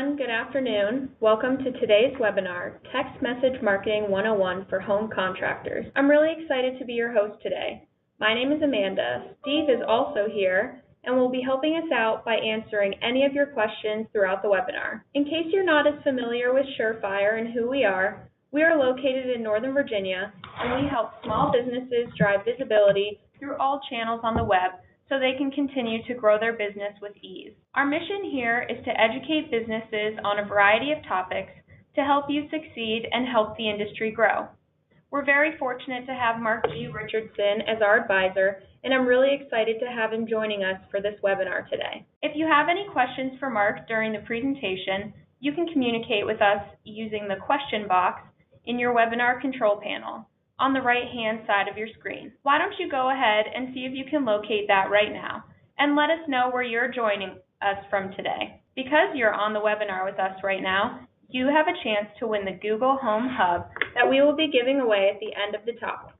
everyone. Good afternoon. Welcome to today's webinar, Text Message Marketing 101 for Home Contractors. I'm really excited to be your host today. My name is Amanda. Steve is also here and will be helping us out by answering any of your questions throughout the webinar. In case you're not as familiar with Surefire and who we are located in Northern Virginia, and we help small businesses drive visibility through all channels on the web so they can continue to grow their business with ease. Our mission here is to educate businesses on a variety of topics to help you succeed and help the industry grow. We're very fortunate to have Mark G. Richardson as our advisor, and I'm really excited to have him joining us for this webinar today. If you have any questions for Mark during the presentation, you can communicate with us using the question box in your webinar control panel on the right-hand side of your screen. Why don't you go ahead and see if you can locate that right now, and let us know where you're joining us from today. Because you're on the webinar with us right now, you have a chance to win the Google Home Hub that we will be giving away at the end of the talk.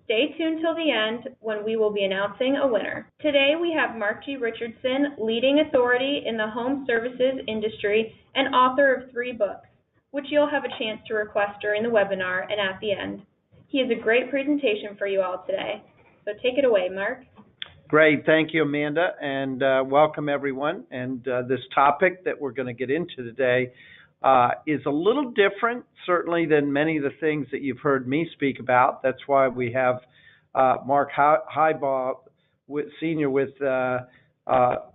Stay tuned till the end when we will be announcing a winner. Today we have Mark G. Richardson, leading authority in the home services industry and author of 3 books, which you'll have a chance to request during the webinar and at the end. He has a great presentation for you all today. So take it away, Mark. Great. Thank you, Amanda, and welcome everyone. And this topic that we're going to get into today is a little different, certainly, than many of the things that you've heard me speak about. That's why we have Mark Highbaugh, Senior with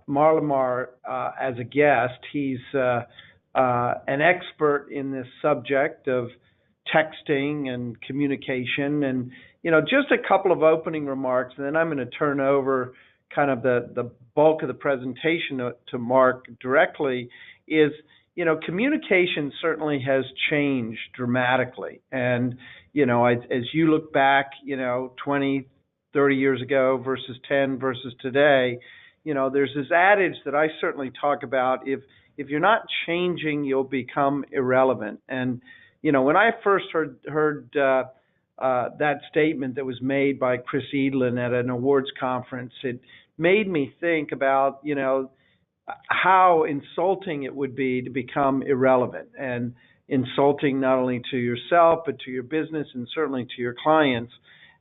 Marlimar as a guest. He's an expert in this subject of texting and communication, and just a couple of opening remarks, and then I'm going to turn over kind of the bulk of the presentation to Mark directly. Is communication certainly has changed dramatically, and as you look back 20, 30 years ago versus 10 versus today, there's this adage that I certainly talk about: if you're not changing, you'll become irrelevant. And when I first heard that statement that was made by Chris Edlin at an awards conference, it made me think about, how insulting it would be to become irrelevant, and insulting not only to yourself, but to your business and certainly to your clients.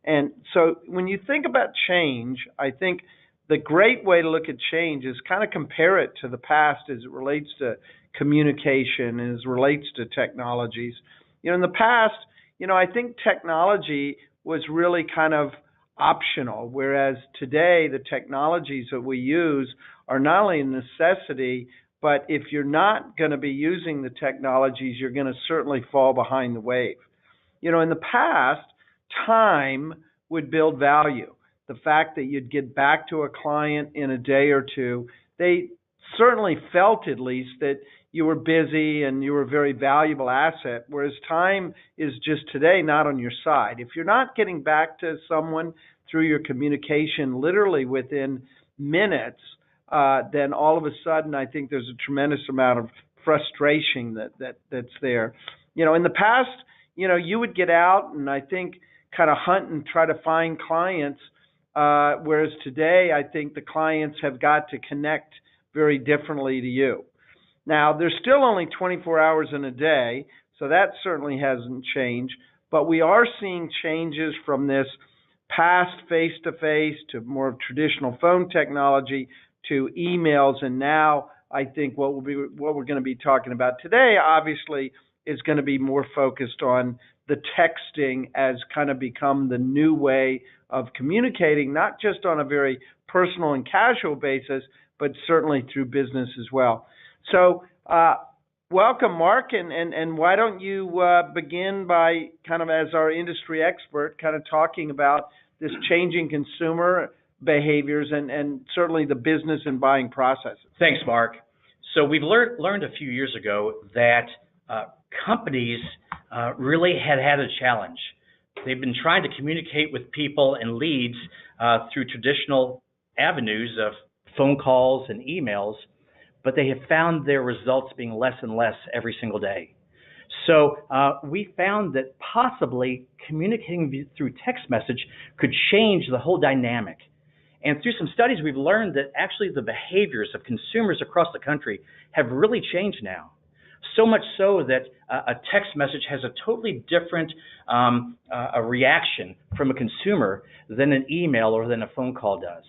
And so when you think about change, I think the great way to look at change is kind of compare it to the past as it relates to communication, as it relates to technologies. In the past, I think technology was really kind of optional, whereas today the technologies that we use are not only a necessity, but if you're not going to be using the technologies, you're going to certainly fall behind the wave. In the past, time would build value. The fact that you'd get back to a client in a day or two, they certainly felt, at least, that you were busy and you were a very valuable asset, whereas time is just today not on your side. If you're not getting back to someone through your communication literally within minutes, then all of a sudden I think there's a tremendous amount of frustration that's there. In the past, you would get out and I think kind of hunt and try to find clients, whereas today I think the clients have got to connect very differently to you. Now, there's still only 24 hours in a day, so that certainly hasn't changed, but we are seeing changes from this past face-to-face to more traditional phone technology to emails, and now I think what we're going to be talking about today, obviously, is going to be more focused on the texting as kind of become the new way of communicating, not just on a very personal and casual basis, but certainly through business as well. So welcome, Mark, and why don't you begin by kind of, as our industry expert, kind of talking about this changing consumer behaviors and certainly the business and buying processes. Thanks, Mark. So we've learned a few years ago that companies really had a challenge. They've been trying to communicate with people and leads through traditional avenues of phone calls and emails, but they have found their results being less and less every single day. So we found that possibly communicating through text message could change the whole dynamic. And through some studies, we've learned that actually the behaviors of consumers across the country have really changed now. So much so that a text message has a totally different a reaction from a consumer than an email or than a phone call does.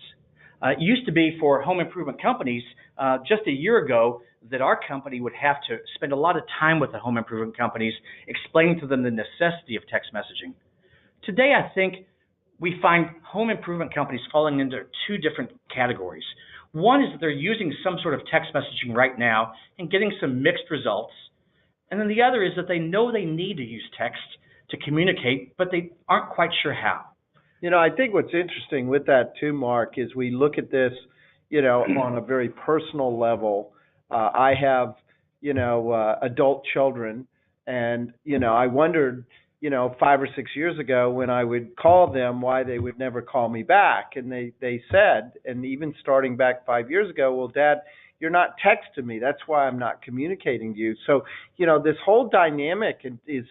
It used to be for home improvement companies just a year ago that our company would have to spend a lot of time with the home improvement companies explaining to them the necessity of text messaging. Today, I think we find home improvement companies falling into two different categories. One is that they're using some sort of text messaging right now and getting some mixed results. And then the other is that they know they need to use text to communicate, but they aren't quite sure how. I think what's interesting with that too, Mark, is we look at this, on a very personal level. I have, adult children, and, I wondered, 5 or 6 years ago when I would call them why they would never call me back. And they said, and even starting back 5 years ago, well, Dad, you're not texting me. That's why I'm not communicating to you. So, this whole dynamic is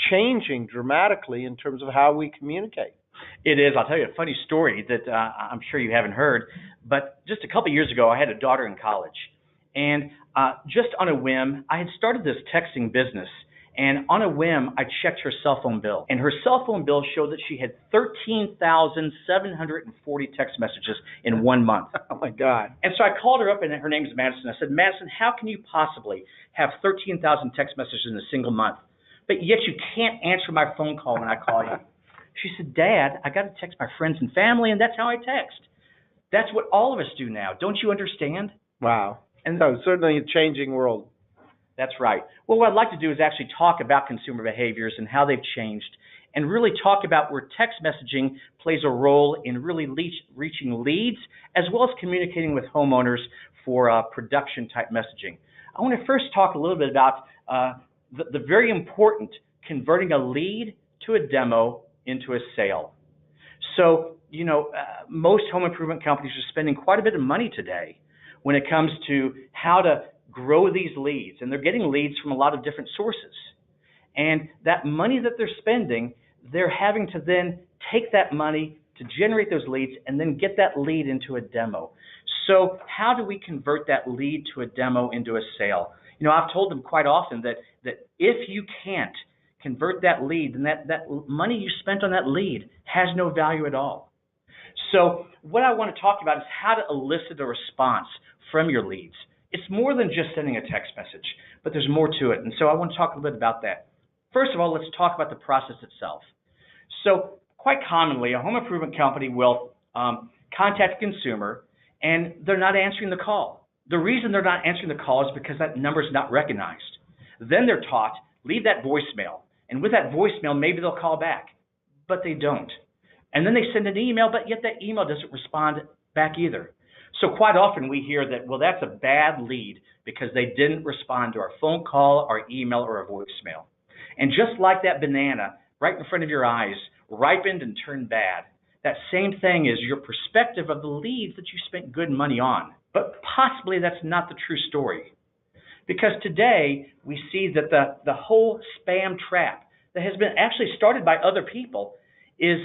changing dramatically in terms of how we communicate. It is. I'll tell you a funny story that I'm sure you haven't heard. But just a couple of years ago, I had a daughter in college. And just on a whim, I had started this texting business. And on a whim, I checked her cell phone bill. And her cell phone bill showed that she had 13,740 text messages in 1 month. Oh, my God. And so I called her up, and her name's Madison. I said, Madison, how can you possibly have 13,000 text messages in a single month, but yet you can't answer my phone call when I call you? She said, Dad, I got to text my friends and family, and that's how I text. That's what all of us do now. Don't you understand? Wow. And so certainly a changing world. That's right. Well, what I'd like to do is actually talk about consumer behaviors and how they've changed, and really talk about where text messaging plays a role in really reaching leads, as well as communicating with homeowners for production-type messaging. I want to first talk a little bit about the very important converting a lead to a demo into a sale. So, most home improvement companies are spending quite a bit of money today when it comes to how to grow these leads, and they're getting leads from a lot of different sources. And that money that they're spending, they're having to then take that money to generate those leads and then get that lead into a demo. So how do we convert that lead to a demo into a sale? I've told them quite often that if you can't convert that lead, then that money you spent on that lead has no value at all. So what I want to talk about is how to elicit a response from your leads. It's more than just sending a text message, but there's more to it. And so I want to talk a little bit about that. First of all, let's talk about the process itself. So quite commonly, a home improvement company will contact a consumer, and they're not answering the call. The reason they're not answering the call is because that number is not recognized. Then they're taught, leave that voicemail. And with that voicemail, maybe they'll call back, but they don't. And then they send an email, but yet that email doesn't respond back either. So quite often we hear that, well, that's a bad lead because they didn't respond to our phone call, our email, or our voicemail. And just like that banana right in front of your eyes ripened and turned bad, that same thing is your perspective of the leads that you spent good money on. But possibly that's not the true story. Because today we see that the whole spam trap that has been actually started by other people is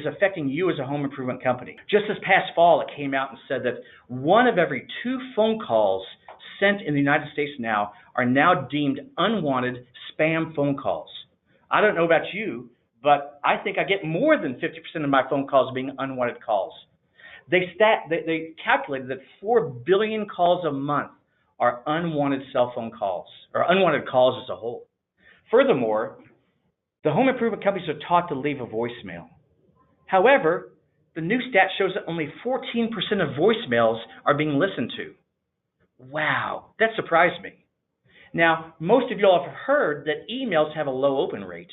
affecting you as a home improvement company. Just this past fall, it came out and said that 1 of every 2 phone calls sent in the United States now are now deemed unwanted spam phone calls. I don't know about you, but I think I get more than 50% of my phone calls being unwanted calls. They calculated that 4 billion calls a month are unwanted cell phone calls, or unwanted calls as a whole. Furthermore, the home improvement companies are taught to leave a voicemail. However, the new stat shows that only 14% of voicemails are being listened to. Wow, that surprised me. Now, most of you all have heard that emails have a low open rate,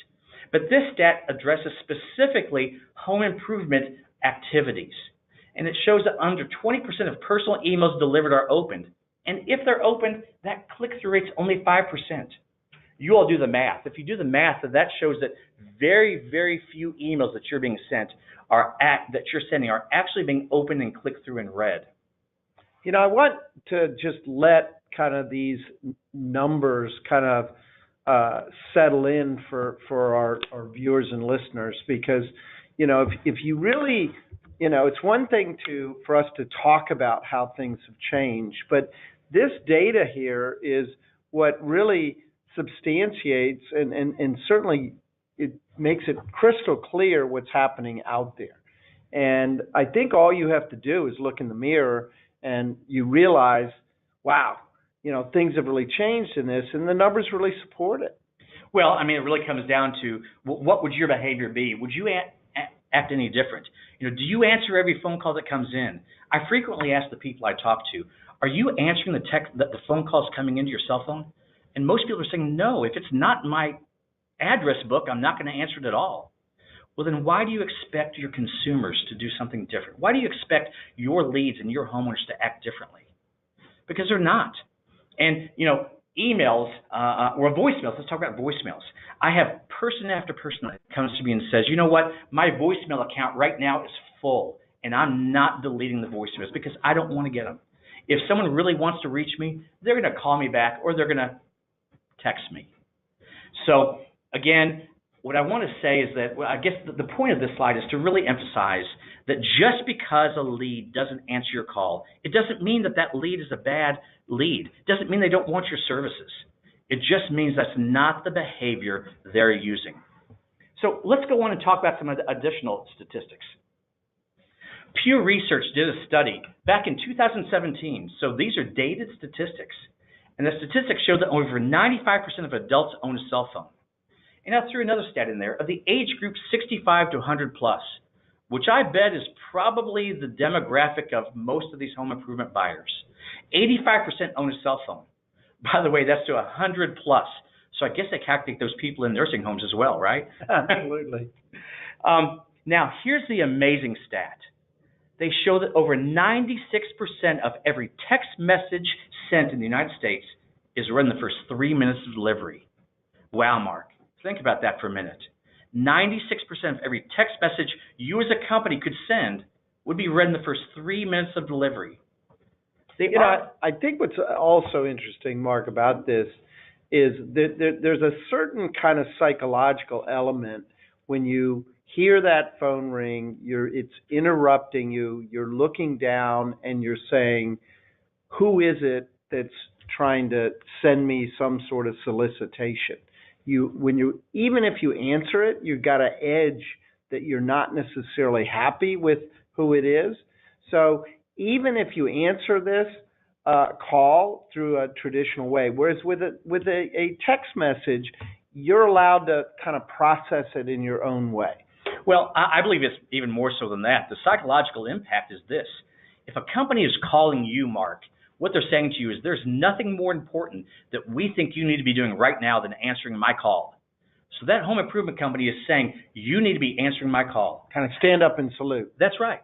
but this stat addresses specifically home improvement activities. And it shows that under 20% of personal emails delivered are opened. And if they're opened, that click-through rate's only 5%. You all do the math. If you do the math, that shows that very, very few emails that you're being sent that you're sending are actually being opened and clicked through and read. I want to just let kind of these numbers kind of settle in for our viewers and listeners, because if you really, it's one thing for us to talk about how things have changed, but this data here is what really substantiates and certainly it makes it crystal clear what's happening out there. And I think all you have to do is look in the mirror and you realize, wow, things have really changed in this, and the numbers really support it. Well, I mean, it really comes down to what would your behavior be? Would you act any different? Do you answer every phone call that comes in? I frequently ask the people I talk to, are you answering the phone calls coming into your cell phone? And most people are saying, no, if it's not in my address book, I'm not going to answer it at all. Well, then why do you expect your consumers to do something different? Why do you expect your leads and your homeowners to act differently? Because they're not. And, emails or voicemails, let's talk about voicemails. I have person after person that comes to me and says, you know what, my voicemail account right now is full, and I'm not deleting the voicemails because I don't want to get them. If someone really wants to reach me, they're going to call me back or they're going to text me. So, again, what I want to say is that, I guess the point of this slide is to really emphasize that just because a lead doesn't answer your call, it doesn't mean that that lead is a bad lead. It doesn't mean they don't want your services. It just means that's not the behavior they're using. So let's go on and talk about some additional statistics. Pew Research did a study back in 2017. So these are dated statistics. And the statistics show that over 95% of adults own a cell phone. And I threw another stat in there of the age group 65 to 100 plus, which I bet is probably the demographic of most of these home improvement buyers. 85% own a cell phone. By the way, that's to 100 plus. So I guess they calculate those people in nursing homes as well, right? Absolutely. Now, here's the amazing stat. They show that over 96% of every text message sent in the United States is read in the first 3 minutes of delivery. Wow, Mark. Think about that for a minute. 96% of every text message you as a company could send would be read in the first 3 minutes of delivery. I think what's also interesting, Mark, about this is that there's a certain kind of psychological element when you hear that phone ring, it's interrupting you, you're looking down and you're saying, who is it that's trying to send me some sort of solicitation? Even if you answer it, you've got an edge that you're not necessarily happy with who it is. So even if you answer this call through a traditional way, whereas with a text message, you're allowed to kind of process it in your own way. Well, I believe it's even more so than that. The psychological impact is this. If a company is calling you, Mark, what they're saying to you is there's nothing more important that we think you need to be doing right now than answering my call. So that home improvement company is saying you need to be answering my call. Kind of stand up and salute. That's right.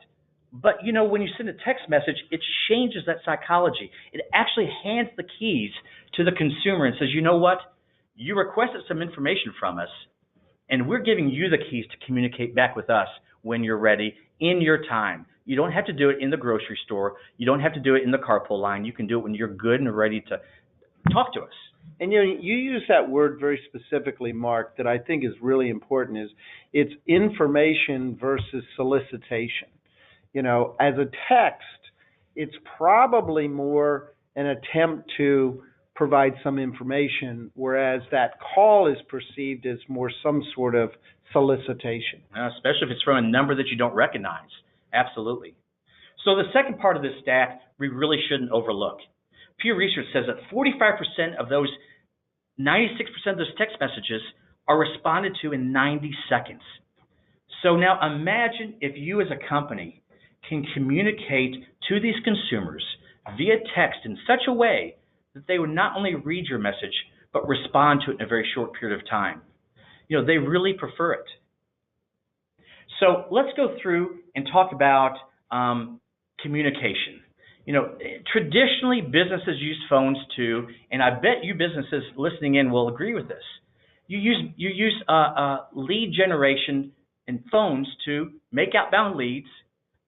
But, when you send a text message, it changes that psychology. It actually hands the keys to the consumer and says, you know what? You requested some information from us, and we're giving you the keys to communicate back with us when you're ready, in your time. You don't have to do it in the grocery store. You don't have to do it in the carpool line. You can do it when you're good and ready to talk to us. And you use that word very specifically, Mark, that I think is really important, is it's information versus solicitation. As a text, it's probably more an attempt to provide some information, whereas that call is perceived as more some sort of solicitation. Especially if it's from a number that you don't recognize. Absolutely. So the second part of this stat we really shouldn't overlook. Pew Research says that 45% of those 96% of those text messages are responded to in 90 seconds. So now imagine if you as a company can communicate to these consumers via text in such a way that they would not only read your message, but respond to it in a very short period of time. They really prefer it. So let's go through and talk about communication. Traditionally businesses use phones too, and I bet you businesses listening in will agree with this. You use lead generation and phones to make outbound leads,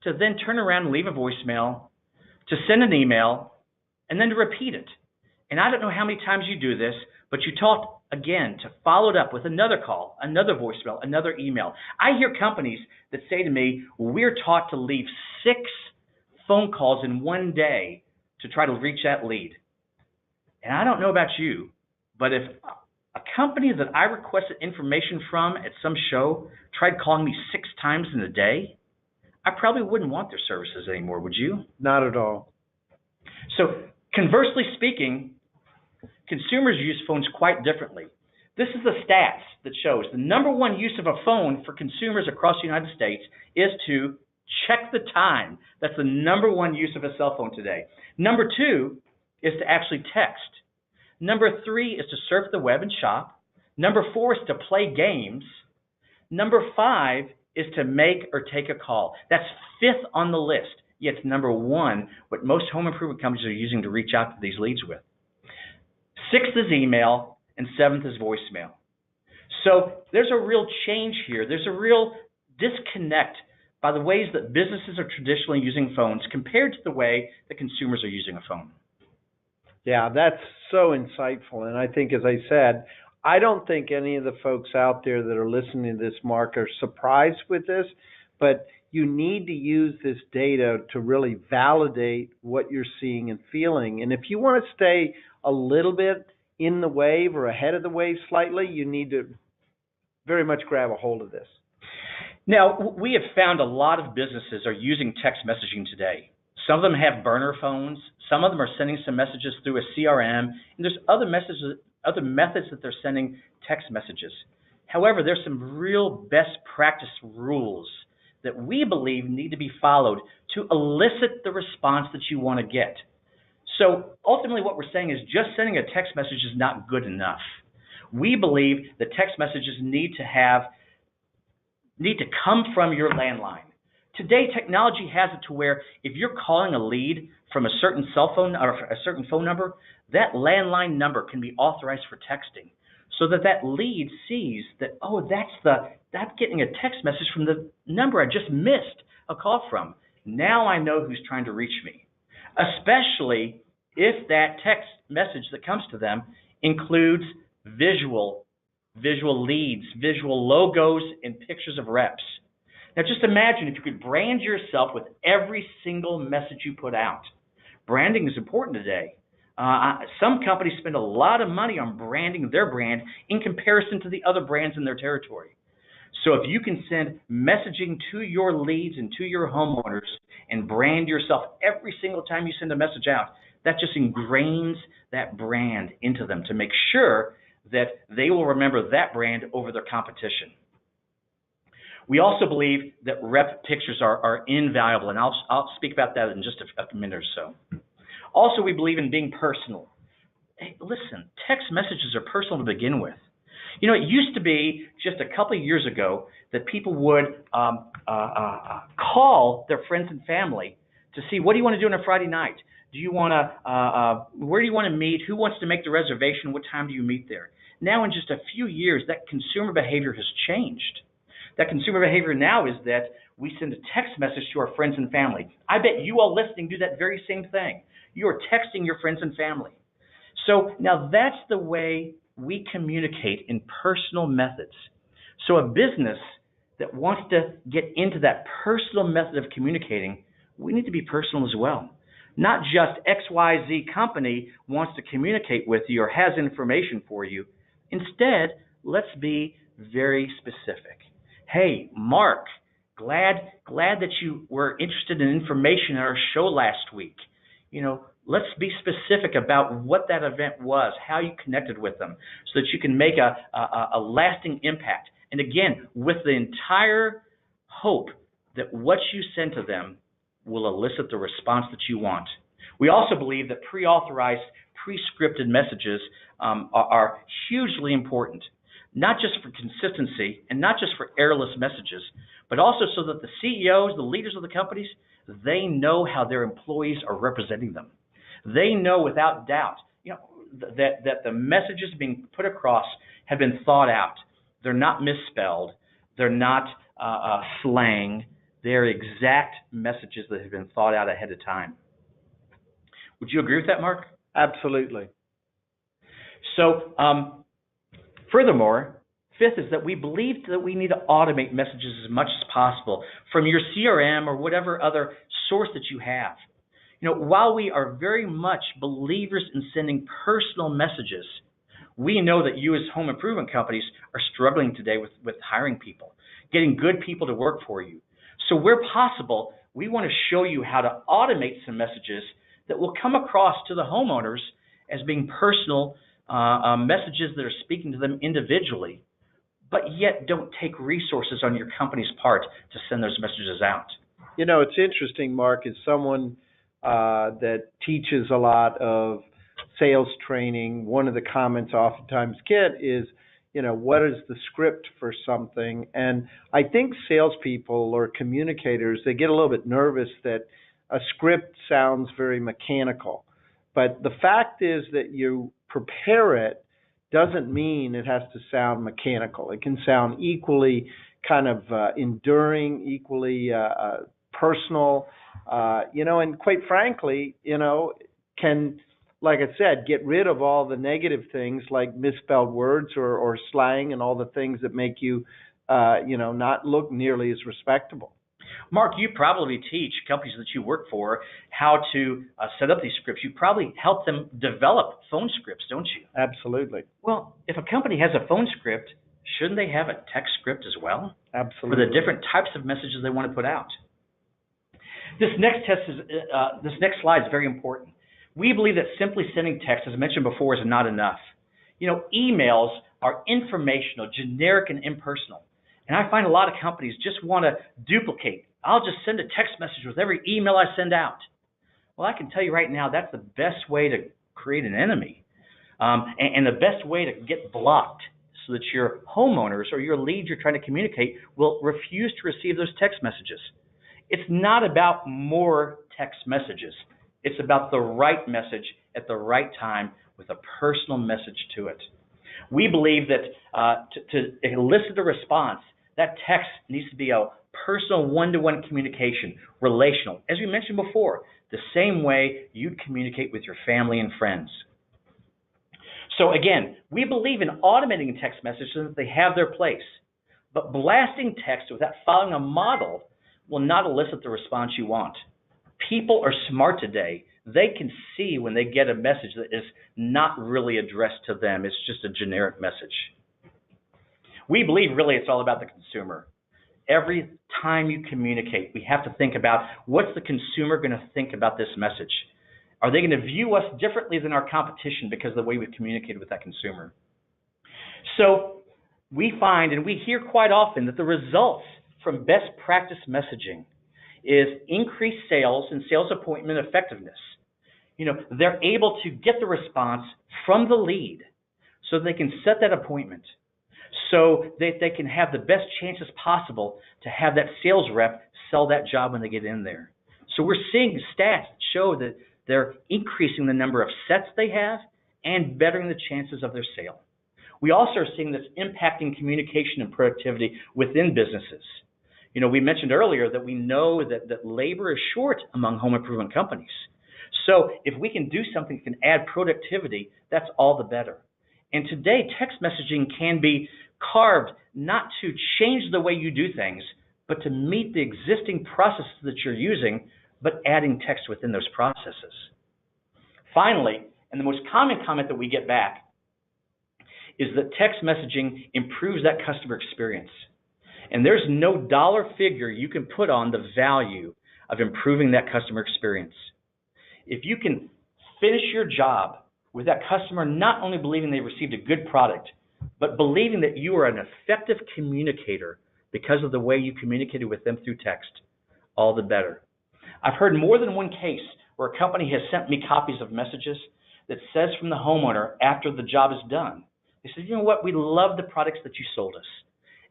to then turn around and leave a voicemail, to send an email, and then to repeat it. And I don't know how many times you do this, but you talk again to follow it up with another call, another voicemail, another email. I hear companies that say to me, we're taught to leave 6 phone calls in one day to try to reach that lead. And I don't know about you, but if a company that I requested information from at some show tried calling me 6 times in a day, I probably wouldn't want their services anymore, would you? Not at all. So conversely speaking, consumers use phones quite differently. This is the stats that shows the number one use of a phone for consumers across the United States is to check the time. That's the number one use of a cell phone today. Number 2 is to actually text. Number 3 is to surf the web and shop. Number 4 is to play games. Number 5 is to make or take a call. That's 5th on the list. Yet it's number 1, what most home improvement companies are using to reach out to these leads with. 6th is email, and 7th is voicemail. So there's a real change here. There's a real disconnect by the ways that businesses are traditionally using phones compared to the way that consumers are using a phone. Yeah, that's so insightful. And I think, as I said, I don't think any of the folks out there that are listening to this, Mark, are surprised with this, but you need to use this data to really validate what you're seeing and feeling. And if you want to stay a little bit in the wave or ahead of the wave slightly, you need to very much grab a hold of this. Now, we have found a lot of businesses are using text messaging today. Some of them have burner phones. Some of them are sending some messages through a CRM, and there's other methods that they're sending text messages. However, there's some real best practice rules that we believe need to be followed to elicit the response that you want to get. So ultimately what we're saying is just sending a text message is not good enough. We believe that text messages need to come from your landline. Today, technology has it to where if you're calling a lead from a certain cell phone or a certain phone number, that landline number can be authorized for texting, so that that lead sees that, oh, that's getting a text message from the number I just missed a call from. Now I know who's trying to reach me, especially if that text message that comes to them includes visual leads, visual logos, and pictures of reps. Now just imagine if you could brand yourself with every single message you put out. Branding is important today. Some companies spend a lot of money on branding their brand in comparison to the other brands in their territory. So if you can send messaging to your leads and to your homeowners and brand yourself every single time you send a message out, that just ingrains that brand into them to make sure that they will remember that brand over their competition. We also believe that rep pictures are invaluable, and I'll speak about that in just a minute or so. Also, we believe in being personal. Hey, listen, text messages are personal to begin with. You know, it used to be just a couple of years ago that people would call their friends and family to see, what do you want to do on a Friday night? Do you want to, where do you want to meet? Who wants to make the reservation? What time do you meet there? Now, in just a few years, that consumer behavior has changed. That consumer behavior now is that we send a text message to our friends and family. I bet you all listening do that very same thing. You are texting your friends and family. So now that's the way we communicate in personal methods. So a business that wants to get into that personal method of communicating, we need to be personal as well. Not just XYZ company wants to communicate with you or has information for you. Instead, let's be very specific. Hey, Mark, glad that you were interested in information in our show last week. You know, let's be specific about what that event was, how you connected with them, so that you can make a lasting impact. And again, with the entire hope that what you send to them will elicit the response that you want. We also believe that pre-authorized, pre-scripted messages are hugely important, not just for consistency and not just for errorless messages, but also so that the CEOs, the leaders of the companies, they know how their employees are representing them. They know without doubt, you know, that the messages being put across have been thought out. They're not misspelled. They're not slang. They're exact messages that have been thought out ahead of time. Would you agree with that, Mark? Absolutely. So, furthermore, fifth is that we believe that we need to automate messages as much as possible from your CRM or whatever other source that you have. While we are very much believers in sending personal messages, we know that you as home improvement companies are struggling today with hiring people, getting good people to work for you. So where possible, we want to show you how to automate some messages that will come across to the homeowners as being personal messages that are speaking to them individually, but yet don't take resources on your company's part to send those messages out. It's interesting, Mark, as someone that teaches a lot of sales training, one of the comments I oftentimes get is, what is the script for something? And I think salespeople or communicators, they get a little bit nervous that a script sounds very mechanical. But the fact is that you prepare it doesn't mean it has to sound mechanical. It can sound equally kind of enduring, equally personal, and quite frankly, can, like I said, get rid of all the negative things like misspelled words or slang and all the things that make you, not look nearly as respectable. Mark, you probably teach companies that you work for how to set up these scripts. You probably help them develop phone scripts, don't you? Absolutely. Well, if a company has a phone script, shouldn't they have a text script as well? Absolutely. For the different types of messages they want to put out. This next slide is very important. We believe that simply sending text, as I mentioned before, is not enough. Emails are informational, generic, and impersonal. And I find a lot of companies just want to duplicate. I'll just send a text message with every email I send out. Well, I can tell you right now, that's the best way to create an enemy. And the best way to get blocked so that your homeowners or your leads you're trying to communicate will refuse to receive those text messages. It's not about more text messages. It's about the right message at the right time with a personal message to it. We believe that to elicit a response, that text needs to be a personal one-to-one communication, relational, as we mentioned before, the same way you'd communicate with your family and friends. So again, we believe in automating text messages so that they have their place. But blasting text without following a model will not elicit the response you want. People are smart today. They can see when they get a message that is not really addressed to them. It's just a generic message. We believe really it's all about the consumer. Every time you communicate, we have to think about what's the consumer going to think about this message. Are they going to view us differently than our competition because of the way we've communicated with that consumer? So we find and we hear quite often that the results from best practice messaging is increased sales and sales appointment effectiveness. They're able to get the response from the lead so they can set that appointment, so that they can have the best chances possible to have that sales rep sell that job when they get in there. So we're seeing stats that show that they're increasing the number of sets they have and bettering the chances of their sale. We also are seeing this impacting communication and productivity within businesses. We mentioned earlier that we know that labor is short among home improvement companies. So if we can do something that can add productivity, that's all the better. And today, text messaging can be carved not to change the way you do things, but to meet the existing processes that you're using, but adding text within those processes. Finally, and the most common comment that we get back is that text messaging improves that customer experience. And there's no dollar figure you can put on the value of improving that customer experience. If you can finish your job with that customer not only believing they received a good product, but believing that you are an effective communicator because of the way you communicated with them through text, all the better. I've heard more than one case where a company has sent me copies of messages that says from the homeowner after the job is done, they said, you know what, we love the products that you sold us,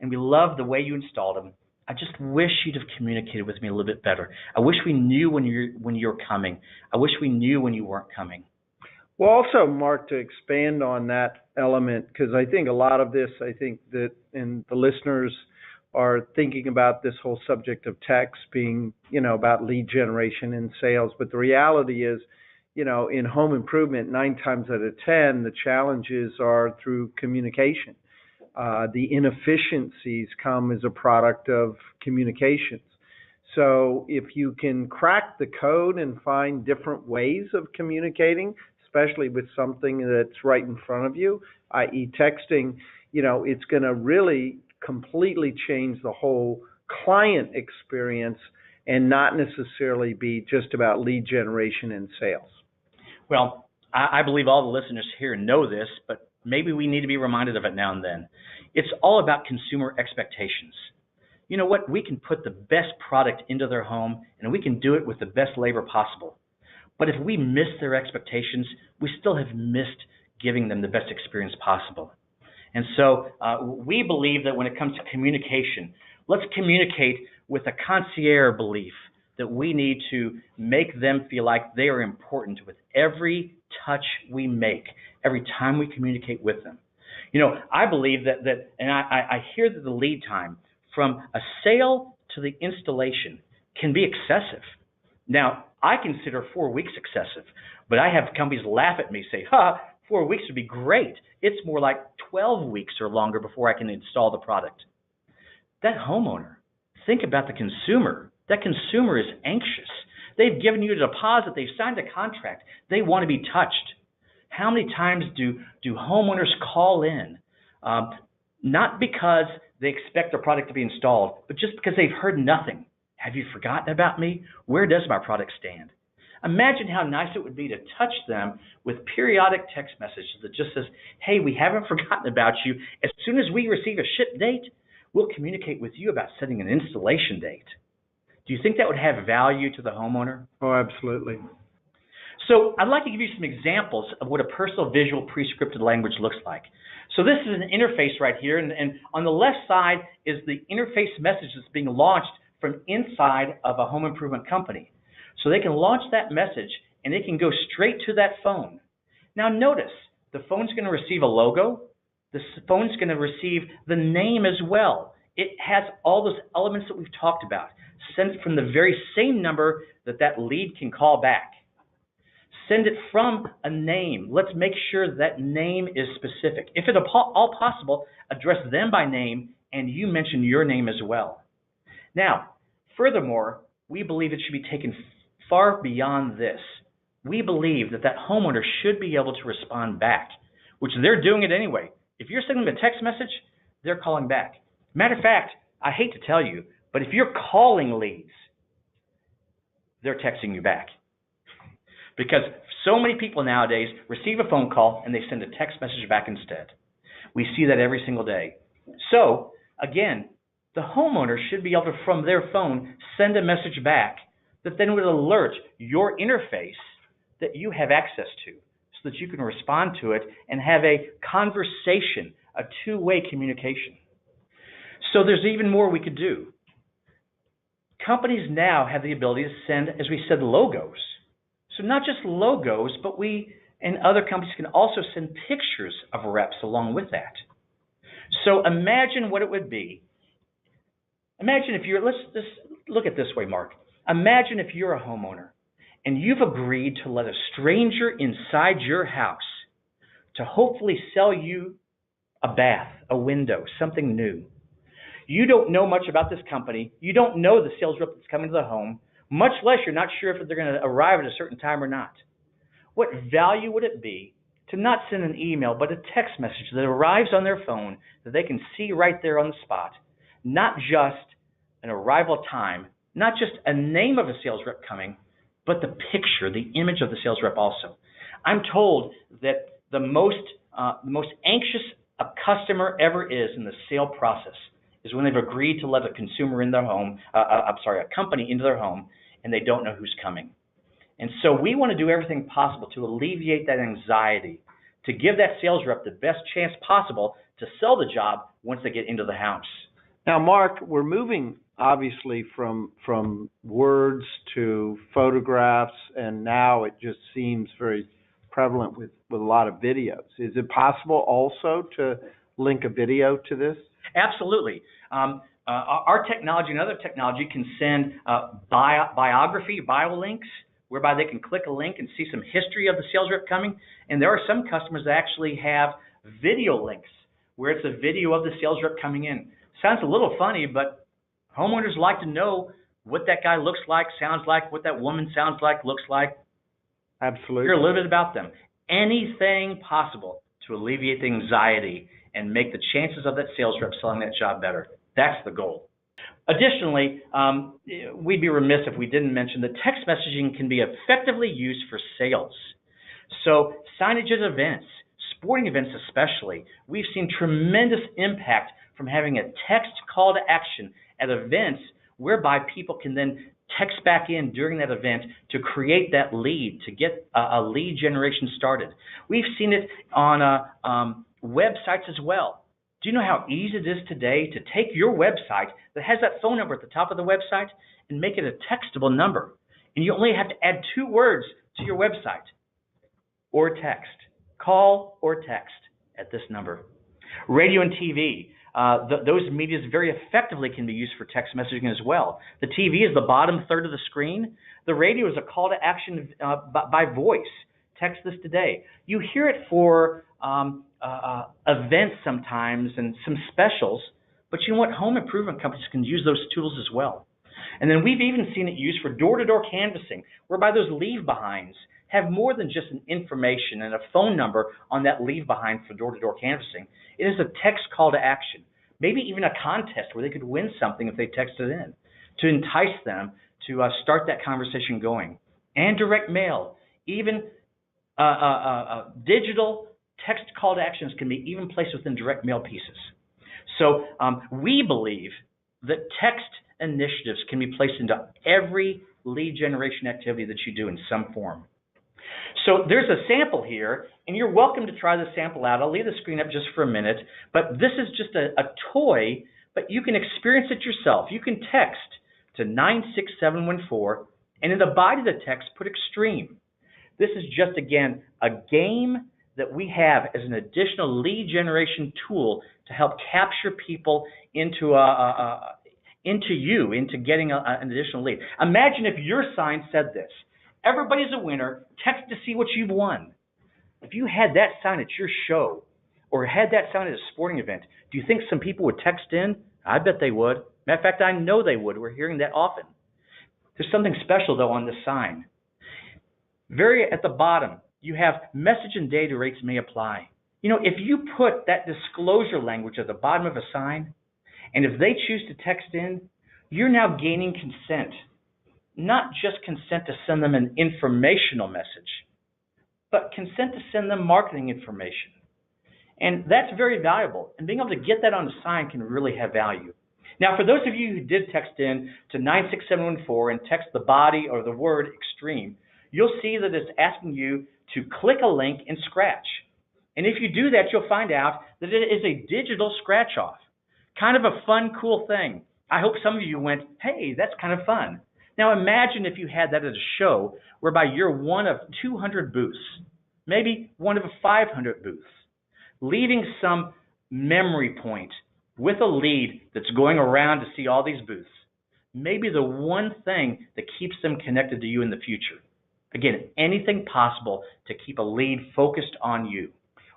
and we love the way you installed them. I just wish you'd have communicated with me a little bit better. I wish we knew when you're coming. I wish we knew when you weren't coming. Well, also, Mark, to expand on that element, because I think a lot of this, and the listeners are thinking about this whole subject of text being, about lead generation and sales. But the reality is, in home improvement, 9 times out of 10, the challenges are through communication. The inefficiencies come as a product of communications. So if you can crack the code and find different ways of communicating, especially with something that's right in front of you, i.e. texting, it's going to really completely change the whole client experience and not necessarily be just about lead generation and sales. Well, I believe all the listeners here know this, but maybe we need to be reminded of it now and then. It's all about consumer expectations. You know what? We can put the best product into their home, and we can do it with the best labor possible. But if we miss their expectations, we still have missed giving them the best experience possible. And so we believe that when it comes to communication, let's communicate with a concierge belief that we need to make them feel like they are important with every touch we make, every time we communicate with them. I believe that and I hear that the lead time from a sale to the installation can be excessive. Now, I consider 4 weeks excessive, but I have companies laugh at me, say, 4 weeks would be great. It's more like 12 weeks or longer before I can install the product. That homeowner, think about the consumer. That consumer is anxious. They've given you a deposit. They've signed a contract. They want to be touched. How many times do homeowners call in, not because they expect their product to be installed, but just because they've heard nothing? Have you forgotten about me? Where does my product stand? Imagine how nice it would be to touch them with periodic text messages that just says, hey, we haven't forgotten about you. As soon as we receive a ship date, we'll communicate with you about setting an installation date. Do you think that would have value to the homeowner? Oh, absolutely. So I'd like to give you some examples of what a personal visual pre-scripted language looks like. So this is an interface right here, and on the left side is the interface message that's being launched from inside of a home improvement company. So they can launch that message, and it can go straight to that phone. Now notice, the phone's going to receive a logo. The phone's going to receive the name as well. It has all those elements that we've talked about, sent from the very same number that lead can call back. Send it from a name. Let's make sure that name is specific. If at all possible, address them by name, and you mention your name as well. Now, furthermore, we believe it should be taken far beyond this. We believe that homeowner should be able to respond back, which they're doing it anyway. If you're sending them a text message, they're calling back. Matter of fact, I hate to tell you, but if you're calling leads, they're texting you back. Because so many people nowadays receive a phone call and they send a text message back instead. We see that every single day. So, again, the homeowner should be able to, from their phone, send a message back that then would alert your interface that you have access to so that you can respond to it and have a conversation, a two-way communication. So there's even more we could do. Companies now have the ability to send, as we said, logos. So not just logos, but we and other companies can also send pictures of reps along with that. So imagine what it would be. Imagine if you're, let's look at it this way, Mark. Imagine if you're a homeowner and you've agreed to let a stranger inside your house to hopefully sell you a bath, a window, something new. You don't know much about this company. You don't know the sales rep that's coming to the home, much less you're not sure if they're going to arrive at a certain time or not. What value would it be to not send an email, but a text message that arrives on their phone that they can see right there on the spot? Not just an arrival time, not just a name of a sales rep coming, but the picture, the image of the sales rep also. I'm told that the most anxious a customer ever is in the sale process is when they've agreed to let a consumer in their home, a company into their home, and they don't know who's coming. And so we want to do everything possible to alleviate that anxiety, to give that sales rep the best chance possible to sell the job once they get into the house. Now, Mark, we're moving obviously from words to photographs, and now it just seems very prevalent with a lot of videos. Is it possible also to link a video to this? Absolutely. Our technology and other technology can send biography, bio links, whereby they can click a link and see some history of the sales rep coming. And there are some customers that actually have video links, where it's a video of the sales rep coming in. Sounds a little funny, but homeowners like to know what that guy looks like, sounds like, what that woman sounds like, looks like. Absolutely. Hear a little bit about them. Anything possible to alleviate the anxiety and make the chances of that sales rep selling that job better. That's the goal. Additionally, we'd be remiss if we didn't mention that text messaging can be effectively used for sales. So signage at events, sporting events especially, we've seen tremendous impact from having a text call to action at events whereby people can then text back in during that event to create that lead, to get a lead generation started. We've seen it on websites as well. Do you know how easy it is today to take your website that has that phone number at the top of the website and make it a textable number? And you only have to add 2 words to your website or text. Call or text at this number. Radio and TV. Those medias very effectively can be used for text messaging as well. The TV is the bottom third of the screen. The radio is a call to action by voice. Text this today. You hear it for events sometimes and some specials, but you know what? Home improvement companies can use those tools as well. And then we've even seen it used for door-to-door canvassing, whereby those leave-behinds have more than just an information and a phone number on that leave-behind for door-to-door canvassing. It is a text call to action, maybe even a contest where they could win something if they texted in to entice them to start that conversation going. And direct mail, even digital text call to actions can be even placed within direct mail pieces. So we believe that text initiatives can be placed into every lead generation activity that you do in some form. So there's a sample here, and you're welcome to try the sample out. I'll leave the screen up just for a minute, but this is just a toy, but you can experience it yourself. You can text to 96714, and in the body of the text, put extreme. This is just, again, a game that we have as an additional lead generation tool to help capture people into getting an additional lead. Imagine if your sign said this: everybody's a winner, text to see what you've won. If you had that sign at your show or had that sign at a sporting event, do you think some people would text in? I bet they would. Matter of fact, I know they would. We're hearing that often. There's something special, though, on this sign. Very at the bottom, you have message and data rates may apply. You know, if you put that disclosure language at the bottom of a sign, and if they choose to text in, you're now gaining consent. Not just consent to send them an informational message, but consent to send them marketing information. And that's very valuable. And being able to get that on the sign can really have value. Now, for those of you who did text in to 96714 and text the body or the word extreme, you'll see that it's asking you to click a link in Scratch. And if you do that, you'll find out that it is a digital scratch-off. Kind of a fun, cool thing. I hope some of you went, hey, that's kind of fun. Now imagine if you had that at a show whereby you're one of 200 booths, maybe one of 500 booths, leaving some memory point with a lead that's going around to see all these booths. Maybe the one thing that keeps them connected to you in the future. Again, anything possible to keep a lead focused on you.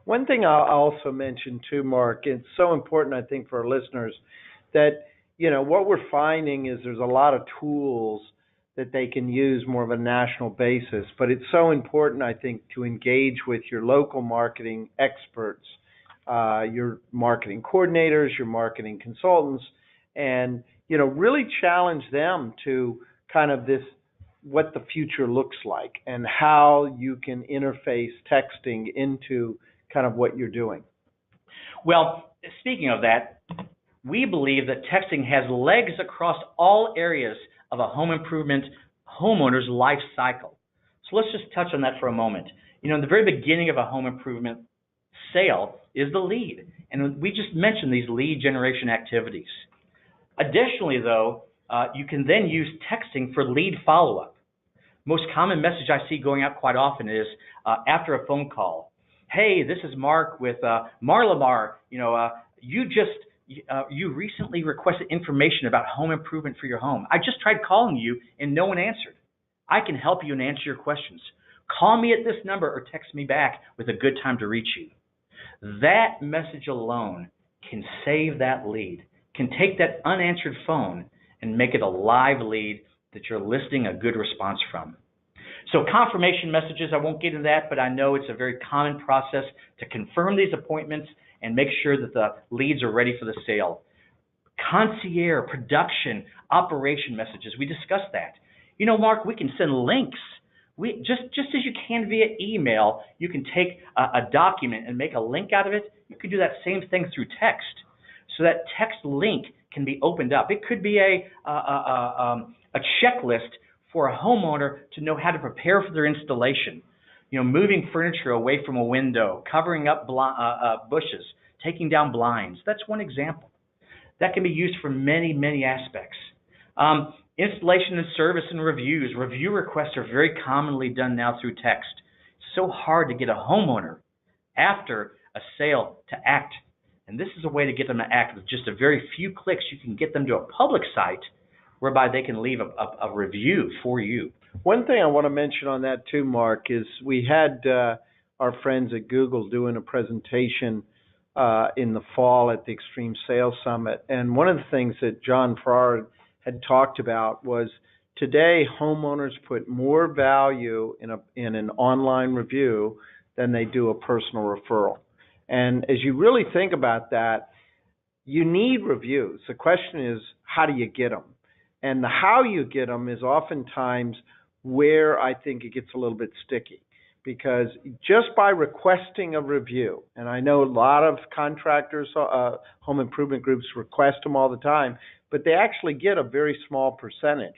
One thing I'll also mention too, Mark, it's so important, I think, for our listeners that, you know, what we're finding is there's a lot of tools that they can use more of a national basis, but it's so important, I think, to engage with your local marketing experts, your marketing coordinators, your marketing consultants, and, you know, really challenge them to kind of this, what the future looks like and how you can interface texting into kind of what you're doing. Well, speaking of that, we believe that texting has legs across all areas of a home improvement homeowner's life cycle. So let's just touch on that for a moment. You know, in the very beginning of a home improvement sale is the lead. And we just mentioned these lead generation activities. Additionally, though, you can then use texting for lead follow-up. Most common message I see going out quite often is after a phone call. Hey, this is Mark with Marlimar. You know, you recently requested information about home improvement for your home. I just tried calling you and no one answered. I can help you and answer your questions. Call me at this number or text me back with a good time to reach you. That message alone can save that lead, can take that unanswered phone and make it a live lead that you're eliciting a good response from. So confirmation messages, I won't get into that, but I know it's a very common process to confirm these appointments and make sure that the leads are ready for the sale. Concierge, production, operation messages, we discussed that. You know, Mark, we can send links. Just as you can via email, you can take a document and make a link out of it. You can do that same thing through text. So that text link can be opened up. It could be a checklist for a homeowner to know how to prepare for their installation. You know, moving furniture away from a window, covering up bushes, taking down blinds. That's one example. That can be used for many, many aspects. Installation and service and reviews. Review requests are very commonly done now through text. It's so hard to get a homeowner after a sale to act. And this is a way to get them to act. With just a very few clicks, you can get them to a public site whereby they can leave a review for you. One thing I want to mention on that too, Mark, is we had our friends at Google doing a presentation in the fall at the Extreme Sales Summit. And one of the things that John Farrar had talked about was today homeowners put more value in an online review than they do a personal referral. And as you really think about that, you need reviews. The question is, how do you get them? And the how you get them is oftentimes where I think it gets a little bit sticky. Because just by requesting a review, and I know a lot of contractors, home improvement groups request them all the time, but they actually get a very small percentage.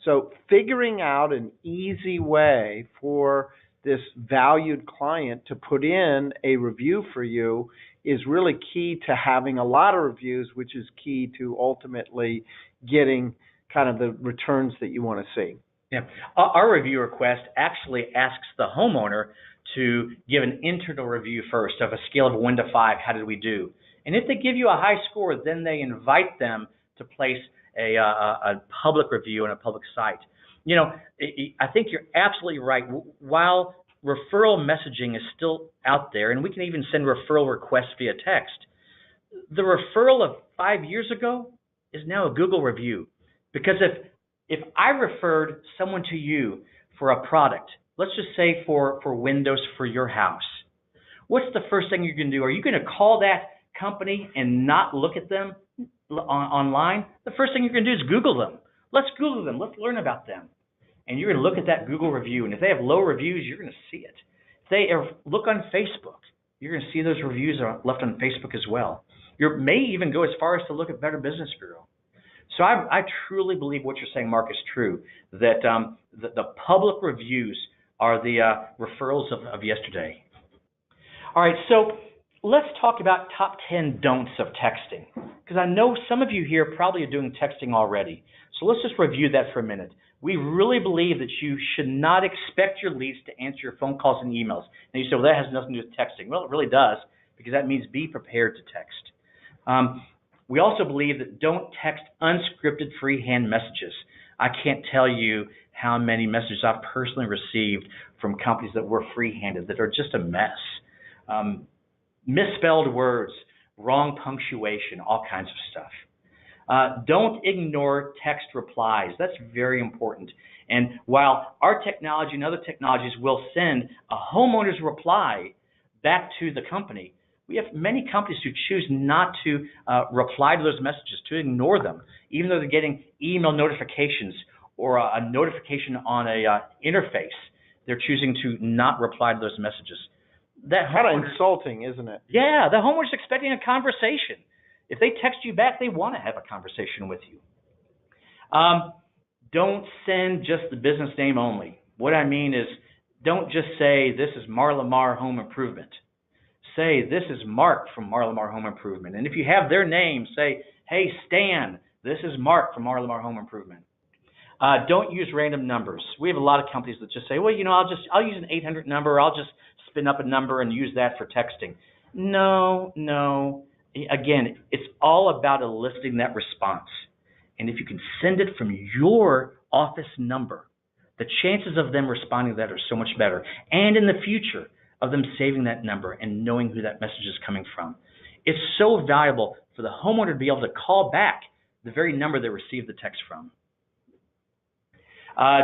So figuring out an easy way for this valued client to put in a review for you is really key to having a lot of reviews, which is key to ultimately getting kind of the returns that you want to see. Yeah. Our review request actually asks the homeowner to give an internal review first of a scale of 1 to 5. How did we do? And if they give you a high score, then they invite them to place a public review on a public site. You know, I think you're absolutely right. While referral messaging is still out there, and we can even send referral requests via text, the referral of 5 years ago is now a Google review. Because if I referred someone to you for a product, let's just say for windows for your house, what's the first thing you're going to do? Are you going to call that company and not look at them online? The first thing you're going to do is Google them. Let's Google them. Let's learn about them. And you're going to look at that Google review. And if they have low reviews, you're going to see it. If they look on Facebook, you're going to see those reviews are left on Facebook as well. You may even go as far as to look at Better Business Bureau. So I truly believe what you're saying, Mark, is true, that the public reviews are the referrals of yesterday. All right, so let's talk about top 10 don'ts of texting, because I know some of you here probably are doing texting already. So let's just review that for a minute. We really believe that you should not expect your leads to answer your phone calls and emails. And you say, well, that has nothing to do with texting. Well, it really does, because that means be prepared to text. We also believe that don't text unscripted freehand messages. I can't tell you how many messages I've personally received from companies that were free-handed that are just a mess. Misspelled words, wrong punctuation, all kinds of stuff. Don't ignore text replies. That's very important. And while our technology and other technologies will send a homeowner's reply back to the company, we have many companies who choose not to reply to those messages, to ignore them, even though they're getting email notifications or a notification on a interface. They're choosing to not reply to those messages. That kind of insulting, isn't it? Yeah, the homeowner's expecting a conversation. If they text you back, they want to have a conversation with you. Don't send just the business name only. What I mean is, don't just say, this is Marlimar Home Improvement. Say, this is Mark from Marlimar Home Improvement. And if you have their name, say, hey, Stan, this is Mark from Marlimar Home Improvement. Don't use random numbers. We have a lot of companies that just say, well, you know, I'll use an 800 number. I'll just spin up a number and use that for texting. No. Again, it's all about eliciting that response. And if you can send it from your office number, the chances of them responding to that are so much better. And in the future, of them saving that number and knowing who that message is coming from. It's so valuable for the homeowner to be able to call back the very number they received the text from.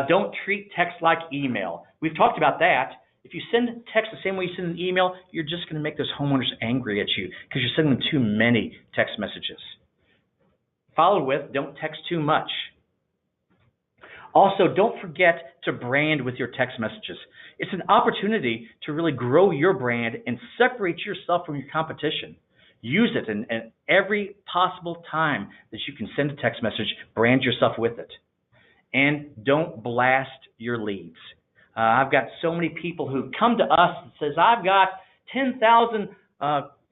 Don't treat text like email. We've talked about that. If you send text the same way you send an email, you're just going to make those homeowners angry at you because you're sending them too many text messages. Followed with, don't text too much. Also, don't forget to brand with your text messages. It's an opportunity to really grow your brand and separate yourself from your competition. Use it in every possible time that you can send a text message, brand yourself with it. And don't blast your leads. I've got so many people who come to us and says, I've got 10,000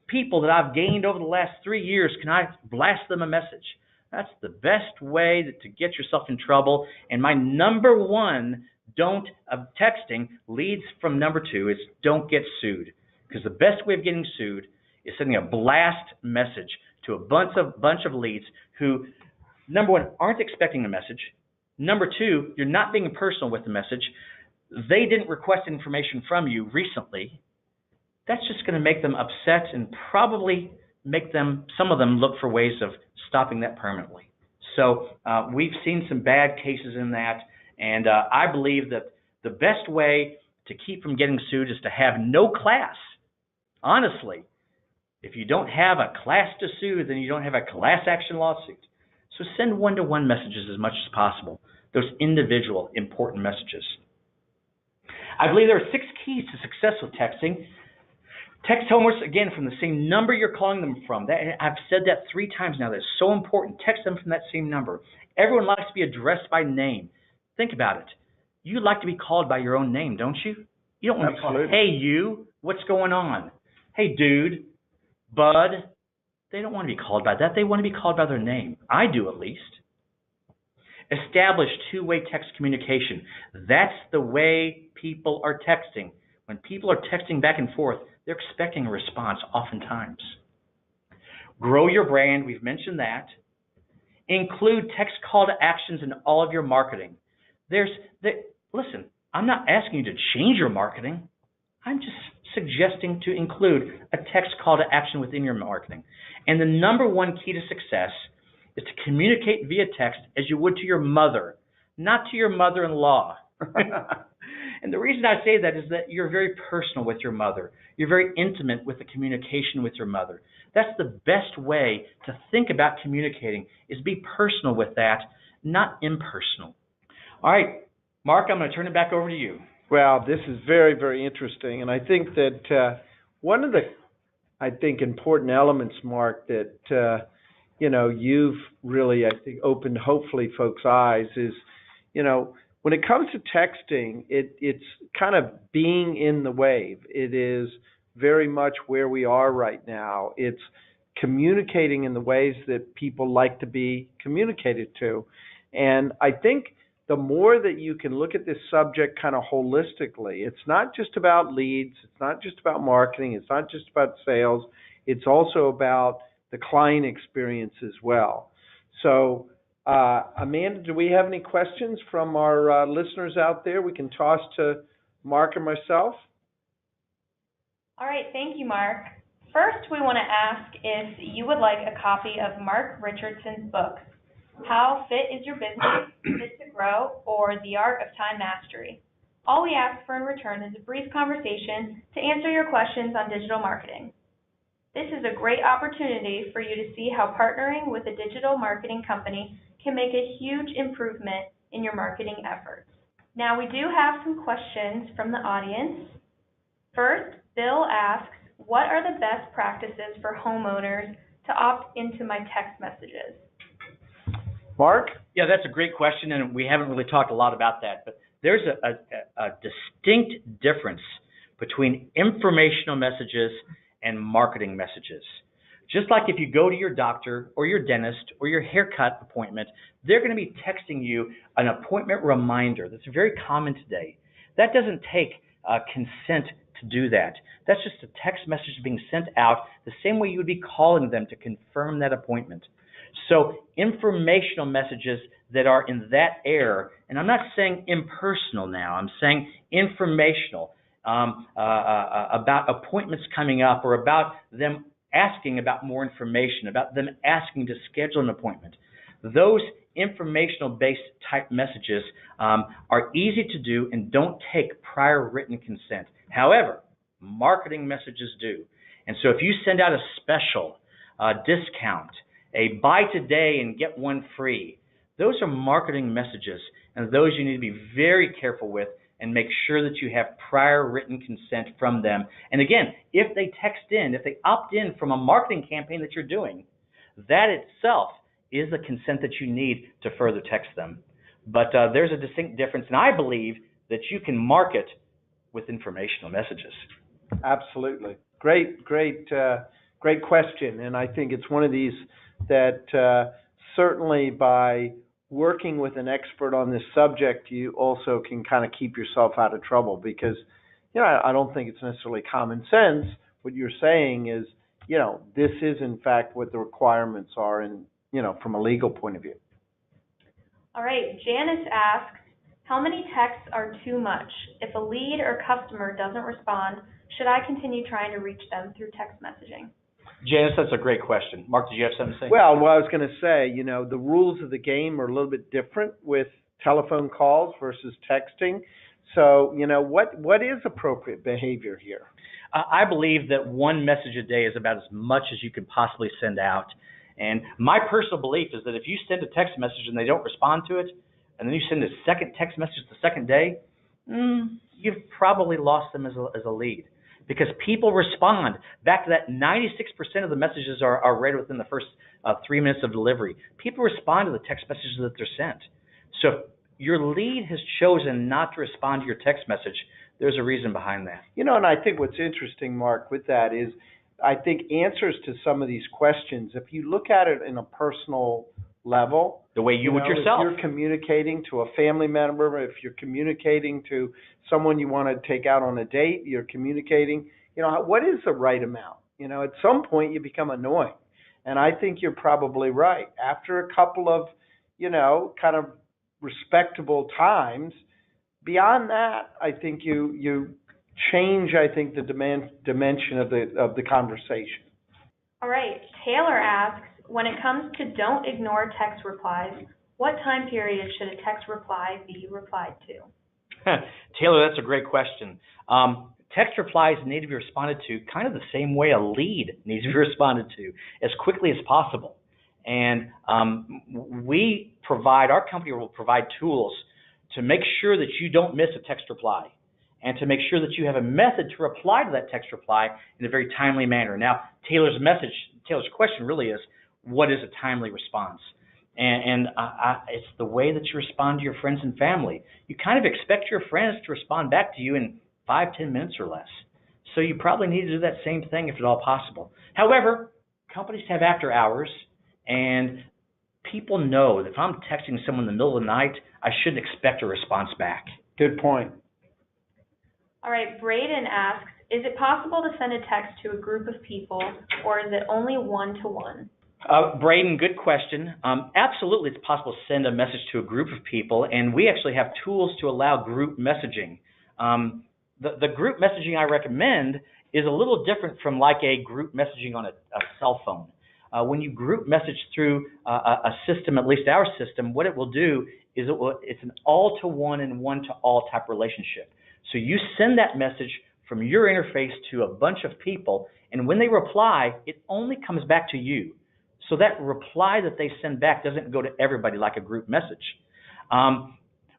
people that I've gained over the last 3 years. Can I blast them a message? That's the best way to get yourself in trouble. And my number one of texting leads from number 2 is don't get sued. Because the best way of getting sued is sending a blast message to a bunch of leads who, number 1, aren't expecting a message. Number 2, you're not being personal with the message. They didn't request information from you recently. That's just going to make them upset and probably make some of them look for ways of stopping that permanently. So we've seen some bad cases in that, and I believe that the best way to keep from getting sued is to have no class. Honestly, if you don't have a class to sue, then you don't have a class action lawsuit. So send one-to-one messages as much as possible, those individual important messages. I believe there are 6 keys to success with texting. Text homeowners, again, from the same number you're calling them from. I've said that 3 times now. That's so important. Text them from that same number. Everyone likes to be addressed by name. Think about it. You like to be called by your own name, don't you? You don't want to be called, hey, you, what's going on? Hey, dude, bud. They don't want to be called by that. They want to be called by their name. I do, at least. Establish 2-way text communication. That's the way people are texting. When people are texting back and forth, they're expecting a response oftentimes. Grow your brand. We've mentioned that. Include text call to actions in all of your marketing. Listen, I'm not asking you to change your marketing. I'm just suggesting to include a text call to action within your marketing. And the number 1 key to success is to communicate via text as you would to your mother, not to your mother-in-law. And the reason I say that is that you're very personal with your mother. You're very intimate with the communication with your mother. That's the best way to think about communicating, is be personal with that, not impersonal. All right, Mark, I'm going to turn it back over to you. Well, this is very, very interesting. And I think that one of the, important elements, Mark, that, you've really, opened hopefully folks' eyes is, when it comes to texting, it's kind of being in the wave. It is very much where we are right now. It's communicating in the ways that people like to be communicated to. And I think the more that you can look at this subject kind of holistically, it's not just about leads, it's not just about marketing, it's not just about sales, it's also about the client experience as well. So, Amanda, do we have any questions from our listeners out there we can toss to Mark and myself? All right, thank you, Mark. First, we want to ask if you would like a copy of Mark Richardson's book, How Fit is Your Business, Fit to Grow, or The Art of Time Mastery. All we ask for in return is a brief conversation to answer your questions on digital marketing. This is a great opportunity for you to see how partnering with a digital marketing company can make a huge improvement in your marketing efforts. Now, we do have some questions from the audience. First, Bill asks, what are the best practices for homeowners to opt into my text messages? Mark? Yeah, that's a great question, and we haven't really talked a lot about that. But there's a distinct difference between informational messages and marketing messages. Just like if you go to your doctor or your dentist or your haircut appointment, they're going to be texting you an appointment reminder. That's very common today. That doesn't take consent to do that. That's just a text message being sent out the same way you would be calling them to confirm that appointment. So informational messages that are in that air, and I'm not saying impersonal now, I'm saying informational, about appointments coming up or about them asking about more information, about them asking to schedule an appointment. Those informational-based type messages are easy to do and don't take prior written consent. However, marketing messages do. And so if you send out a special, discount, a buy today and get one free, those are marketing messages, and those you need to be very careful with and make sure that you have prior written consent from them. And again, if they text in, if they opt in from a marketing campaign that you're doing, that itself is the consent that you need to further text them. But there's a distinct difference, and I believe that you can market with informational messages. Absolutely. Great question. And I think it's one of these that certainly by working with an expert on this subject, you also can kind of keep yourself out of trouble, because, I don't think it's necessarily common sense. What you're saying is, this is in fact what the requirements are in, from a legal point of view. All right, Janice asks, how many texts are too much? If a lead or customer doesn't respond, should I continue trying to reach them through text messaging? Janice, that's a great question. Mark, did you have something to say? Well, what I was going to say, the rules of the game are a little bit different with telephone calls versus texting. So, what is appropriate behavior here? I believe that one message a day is about as much as you could possibly send out. And my personal belief is that if you send a text message and they don't respond to it, and then you send a second text message the second day, you've probably lost them as a lead. Because people respond. Back to that, 96% of the messages are read within the first 3 minutes of delivery. People respond to the text messages that they're sent. So if your lead has chosen not to respond to your text message, there's a reason behind that. And I think what's interesting, Mark, with that is I think answers to some of these questions, if you look at it in a personal level, the way you would yourself. If you're communicating to a family member, if you're communicating to someone you want to take out on a date, you're communicating, what is the right amount? At some point you become annoying. And I think you're probably right. After a couple of, kind of respectable times, beyond that, I think you change, the dimension of the conversation. All right, Taylor asks, when it comes to don't ignore text replies, what time period should a text reply be replied to? Taylor, that's a great question. Text replies need to be responded to kind of the same way a lead needs to be responded to, as quickly as possible. And our company will provide tools to make sure that you don't miss a text reply, and to make sure that you have a method to reply to that text reply in a very timely manner. Now, Taylor's question really is, what is a timely response? And it's the way that you respond to your friends and family. You kind of expect your friends to respond back to you in 5-10 minutes or less. So you probably need to do that same thing if at all possible. However, companies have after hours, and people know that if I'm texting someone in the middle of the night, I shouldn't expect a response back. Good point. All right, Braden asks, is it possible to send a text to a group of people, or is it only one-to-one? Braden, good question. Absolutely, it's possible to send a message to a group of people, and we actually have tools to allow group messaging. The group messaging I recommend is a little different from like a group messaging on a cell phone. When you group message through a system, at least our system, what it will do is it's an all-to-one and one-to-all type relationship. So you send that message from your interface to a bunch of people, and when they reply, it only comes back to you. So that reply that they send back doesn't go to everybody like a group message.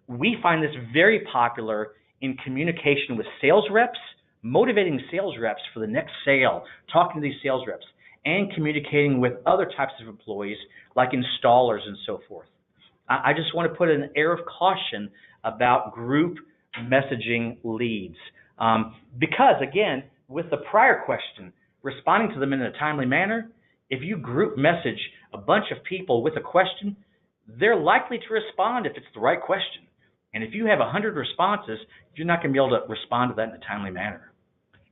We find this very popular in communication with sales reps, motivating sales reps for the next sale, talking to these sales reps, and communicating with other types of employees like installers and so forth. I just want to put an air of caution about group messaging leads. Because, again, with the prior question, responding to them in a timely manner, if you group message a bunch of people with a question, they're likely to respond if it's the right question. And if you have 100 responses, you're not going to be able to respond to that in a timely manner.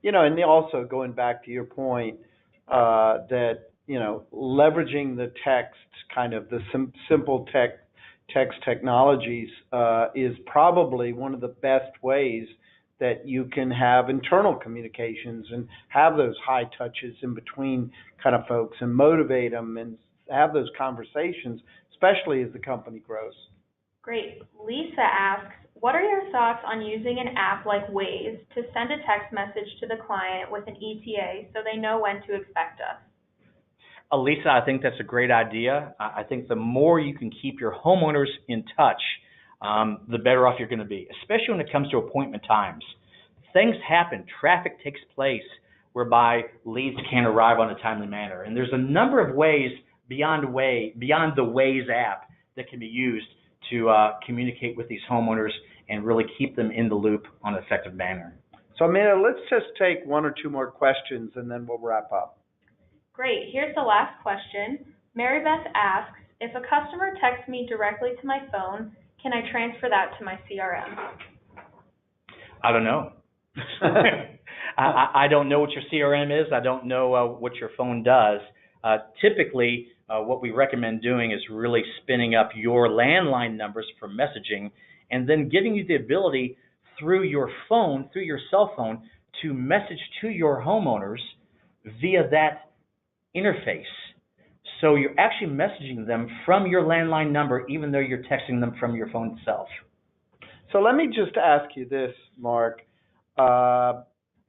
And also going back to your point, that, leveraging the text, kind of the simple text technologies is probably one of the best ways that you can have internal communications and have those high touches in between kind of folks and motivate them and have those conversations, especially as the company grows. Great. Lisa asks, what are your thoughts on using an app like Waze to send a text message to the client with an ETA so they know when to expect us? Lisa, I think that's a great idea. I think the more you can keep your homeowners in touch, the better off you're going to be, especially when it comes to appointment times. Things happen. Traffic takes place whereby leads can't arrive on a timely manner. And there's a number of ways beyond the Waze app that can be used to communicate with these homeowners and really keep them in the loop on an effective manner. So, Amanda, let's just take one or two more questions and then we'll wrap up. Great. Here's the last question. Mary Beth asks, if a customer texts me directly to my phone, can I transfer that to my CRM? I don't know. I don't know what your CRM is. I don't know what your phone does. Typically, what we recommend doing is really spinning up your landline numbers for messaging and then giving you the ability through your phone, through your cell phone, to message to your homeowners via that interface. So you're actually messaging them from your landline number, even though you're texting them from your phone itself. So let me just ask you this, Mark.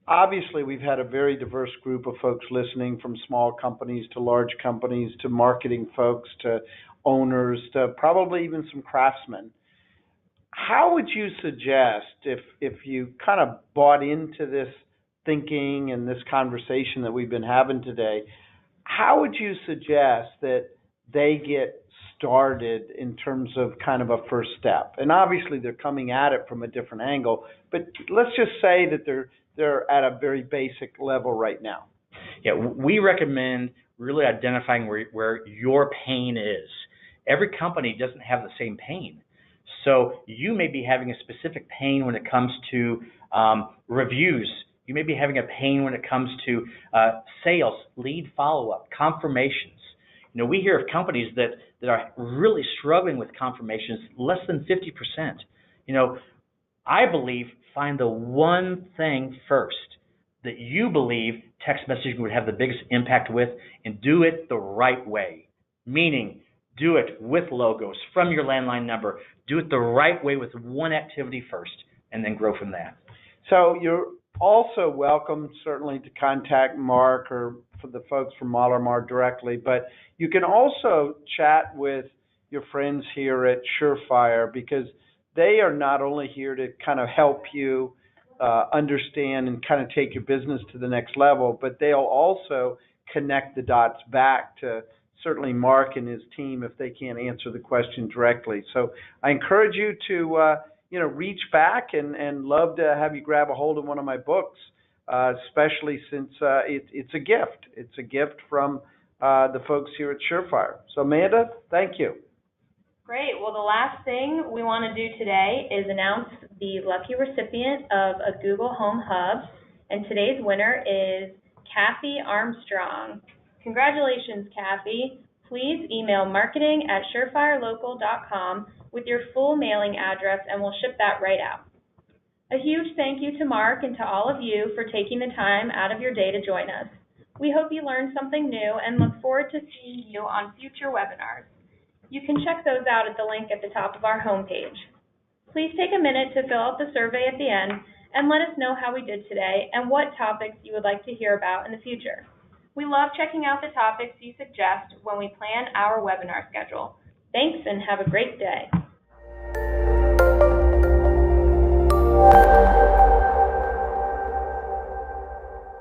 Obviously, we've had a very diverse group of folks listening, from small companies to large companies to marketing folks to owners to probably even some craftsmen. How would you suggest, if you kind of bought into this thinking and this conversation that we've been having today, how would you suggest that they get started in terms of kind of a first step? And obviously they're coming at it from a different angle, but let's just say that they're at a very basic level right now. Yeah, we recommend really identifying where your pain is. Every company doesn't have the same pain. So you may be having a specific pain when it comes to reviews. You may be having a pain when it comes to sales, lead follow-up, confirmations. You know, we hear of companies that are really struggling with confirmations, less than 50%. You know, I believe find the one thing first that you believe text messaging would have the biggest impact with, and do it the right way. Meaning, do it with logos from your landline number. Do it the right way with one activity first, and then grow from that. So you're also welcome, certainly, to contact Mark or for the folks from Marlimar directly, but you can also chat with your friends here at Surefire, because they are not only here to kind of help you understand and kind of take your business to the next level, but they'll also connect the dots back to certainly Mark and his team if they can't answer the question directly. So I encourage you to reach back and love to have you grab a hold of one of my books, especially since it's a gift. It's a gift from the folks here at Surefire. So Amanda, thank you. Great. Well, the last thing we want to do today is announce the lucky recipient of a Google Home Hub, and today's winner is Kathy Armstrong. Congratulations, Kathy. Please email marketing@surefirelocal.com with your full mailing address, and we'll ship that right out. A huge thank you to Mark and to all of you for taking the time out of your day to join us. We hope you learned something new and look forward to seeing you on future webinars. You can check those out at the link at the top of our homepage. Please take a minute to fill out the survey at the end and let us know how we did today and what topics you would like to hear about in the future. We love checking out the topics you suggest when we plan our webinar schedule. Thanks, and have a great day.